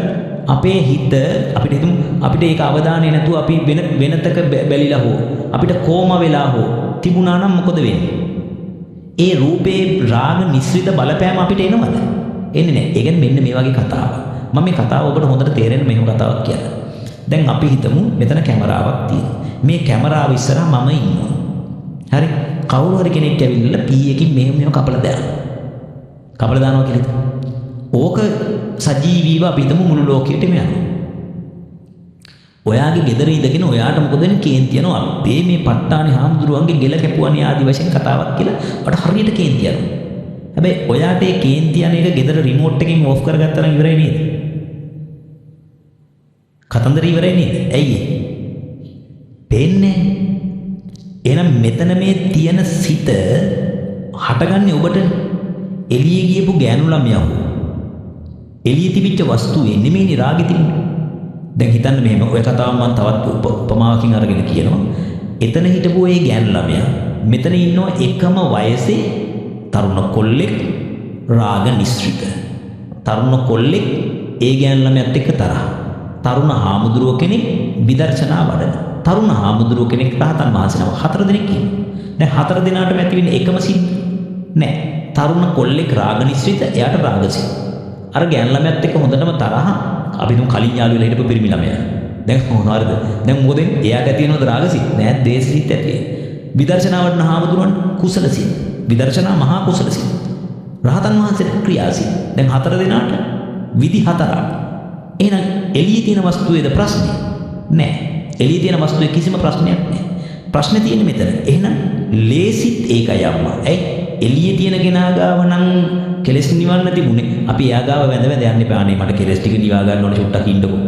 අපේ හිත අපිට හිතමු අපිට ඒක අවධානය නැතුව අපි වෙනතක බැලිලා අපිට කෝම වෙලා තිබුණා නම් මොකද වෙන්නේ? ඒ රූපේ රාග නිස්ෘත බලපෑම අපිට එනවද? එන්නේ නැහැ. ඒ කියන්නේ මෙන්න මේ වගේ කතාවක්. මම මේ කතාව ඔබට හොඳට තේරෙන්න මෙහෙම කතාවක් කියලා. දැන් අපි හිතමු මෙතන කැමරාවක් තියෙනවා. මේ කැමරාව ඉස්සරහා මම ඉන්නවා. හරි? කවුරු හරි කෙනෙක් ඇවිල්ලා පී එකකින් මෙහෙම කපලා දානවා. කපලා දානවා කියලා. ඕක සජීවීව අපි හිතමු මුළු ලෝකෙටම යනවා. ඔයාගේ ගෙදර ඉඳගෙන ඔයාට මොකද වෙන්නේ? කේන්ති යනවා. අපේ මේ පට්ටානේ හාමුදුරුවන්ගේ ගෙල කැපුවානේ ආදි වශයෙන් කතාවක් කියලා. ඔයාට හරියට කේන්ති යනවා. හැබැයි ඔයාට ඒ කේන්ති යන එක ගෙදර රිමෝට් එකකින් ඕෆ් කරගත්තා නම් ඉවරයි නේද? කතන්දර ඉවරයි නේද? ඇයි? පේන්නේ. එහෙනම් මෙතන මේ තියෙන සිත හටගන්නේ ඔබට එළියේ ගියපු ගෑනු ළමයා. එළියේ තිබිච්ච වස්තුවේ නෙමෙයි රාගෙ තිබුණේ. දැන් හිතන්න මෙහෙම ඔය කතාව මම තවත් උපමාවකින් අරගෙන කියනවා. එතන හිටපු ඒ ගෑනු ළමයා මෙතන ඉන්නවා එකම වයසේ තරුණ කොල්ලෙක් රාග නිස්ෘත. තරුණ කොල්ලෙක් ඒ ගෑනු ළමයාත් එක්ක තරහ. තරුණ හාමුදුරුව කෙනෙක් විදර්ශනා වඩන. තරුණ හාමුදුරුව කෙනෙක් රහතන් වහන්සේ නම 4 දෙනෙක් ඉන්නවා. දැන් 4 දිනාටම ඇති වෙන්නේ එකම සිත් නෑ. තරුණ කොල්ලෙක් රාගනිස්සිත එයාට රාගසිත. අර ගෑන් ළමයාත් එක්ක හොඳටම තරහ අපි දුම් කලින් යාළු වෙලා හිටපු පිරිමි ළමයා. දැන් මොනවාද? දැන් මොකද එයාට ඇති වෙනවද රාගසිත? නෑ දේශසිත ඇති වෙන්නේ. විදර්ශනාවට හාමුදුරන් කුසලසිත. විදර්ශනා මහා කුසලසිත. රහතන් වහන්සේට ක්‍රියාසිත. දැන් 4 දිනාට විදි 4ක්. එහෙනම් එළියේ තියෙන වස්තුවේද ප්‍රශ්නේ? නෑ. එළියේ තියෙන වස්තුවේ කිසිම ප්‍රශ්නයක් නෑ. ප්‍රශ්නේ තියෙන්නේ මෙතන. එහෙනම් ලේසිත් ඒකයි අම්මා. ඇයි? එළියේ තියෙන කෙනා ගාව නම් කෙලස් නිවන්න තිබුණේ. අපි එයා ගාව වැඳ වැඳ යන්න එපා. අනේ මට කෙලස් ටික නිවා ගන්න ඕනේ චුට්ටක් ඉන්නකෝ.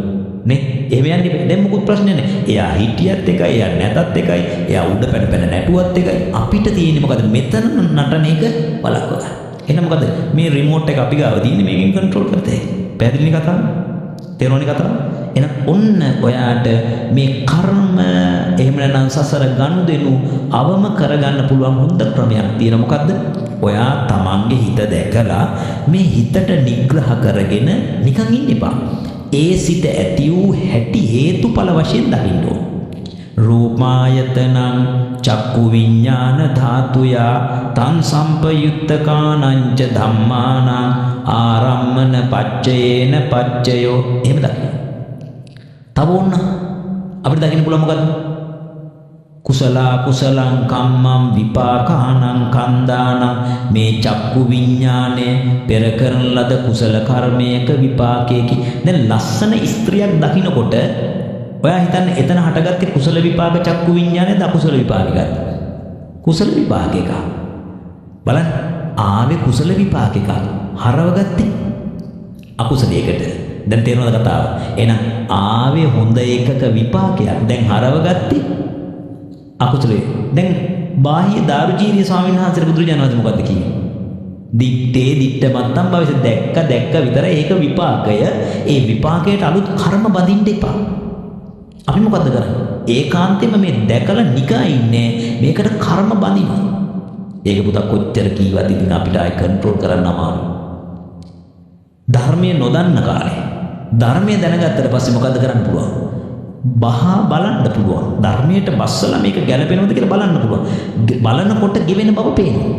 නේ? එහෙම යන්න එපා. දැන් මොකුත් ප්‍රශ්නේ නෑ. එයා හිටියත් එකයි, එයා නැතත් එකයි, එයා උඩ පැන පැන නැටුවත් එකයි. අපිට තියෙන්නේ මොකද? මෙතන නටන එක බලක්ව ගන්න. එහෙනම් මොකද? මේ රිමෝට් එක අපි ගාව තියෙන්නේ මේකෙන් කන්ට්‍රෝල් කරතේ. පැහැදිලිනේ කතාව? තේරුණානේ කතාව? එහෙනම් ඔන්න ඔයාට මේ කර්ම එහෙම නැත්නම් සසර ගනුදෙනු අවම කරගන්න පුළුවන් හොඳ ක්‍රමයක් තියෙන මොකද්ද? ඔයා තමන්ගේ හිත දැකලා මේ හිතට නිග්‍රහ කරගෙන නිකන් ඉන්න එපා. ඒ සිත ඇති වූ හැටි හේතුඵල වශයෙන් දකින්න ඕන. රූපායතනං චක්කු විඤ්ඤාණ ධාතුයා තං සම්පයුත්තකානං ච ධම්මානං ආරම්මන පච්චයේන පච්චයෝ එහෙම දකින්න. තව ඕන අපිට දකින්න පුළුවන් මොකද්ද? කුසල කුසලං කම්මං විපාකානං කන්දානං මේ චක්කු විඤ්ඤාණය පෙර කරන ලද කුසල කර්මයක විපාකයකි. දැන් ලස්සන ස්ත්‍රියක් දකින්නකොට ඔයා හිතන්නේ එතන හටගත්තේ කුසල විපාක චක්කු විඤ්ඤාණයද අකුසල විපාකයක්ද? කුසල විපාකයක. බලන්න ආවේ කුසල විපාකයක. හරවගත්තේ අකුසලයකට. දැන් තේරෙනවද කතාව? එහෙනම් ආවේ හොඳ එකක විපාකයක්. දැන් හරවගත්තේ අකුසලයේ. දැන් බාහ්‍ය දාරුචීරිය ස්වාමීන් වහන්සේ බුදුරජාණන් වහන්සේ මොකද්ද කිව්වේ? දිත්තේ දිත්ත මත්තම් භවිස දැක්ක විතර ඒක විපාකය. ඒ විපාකයට අලුත් කර්ම බඳින්න එපා. අපි මොකද්ද කරන්නේ? ඒකාන්තයෙන්ම මේ දැකලා නිකා ඉන්නේ මේකට කර්ම බඳිනවා. ඒක පුතා කොච්චර කීවත් ඉතින් අපිට ආයි කන්ට්‍රෝල් කරන්න අමාරුයි. ධර්මයේ නොදන්න කාලේ ධර්මයේ දැනගත්තට පස්සේ මොකද්ද කරන්න පුළුවන්? බහා බලන්න පුළුවන්. ධර්මයට බස්සලා මේක ගැලපෙනවද කියලා බලන්න පුළුවන්. බලනකොට ගෙවෙන බව පේනවා.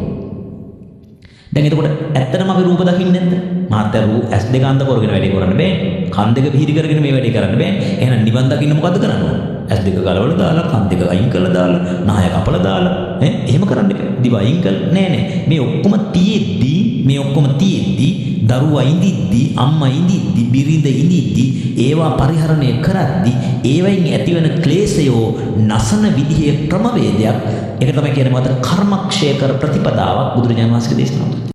දැන් එතකොට ඇත්තටම අපි රූප දකින්නේ නැද්ද? මාත්‍ය රූප S2 අන්ද කරගෙන වැඩේ කරන්න බෑ. කන් දෙක පිහිරි කරගෙන මේ වැඩේ කරන්න බෑ. එහෙනම් නිවන් දකින්න මොකද්ද කරන්න ඕන? S2 ගලවලා දාලා කන් දෙක අයින් කරලා දාලා නාය කපලා දාලා එහෙම කරන්න එපා. දිව අයින් කරලා නෑ. මේ ඔක්කොම තියෙද්දි දරුවා ඉඳිද්දි අම්මා ඉඳිද්දි බිරිඳ ඉඳිද්දි ඒවා පරිහරණය කරද්දි ඒවයින් ඇතිවන ක්ලේශයෝ නසන විදිහේ ක්‍රමවේදයක්. ඒක තමයි කියන්නේ මොකද? කර්මක්ෂය කර ප්‍රතිපදාවක් බුදුරජාණන් වහන්සේගේ දේශනාව.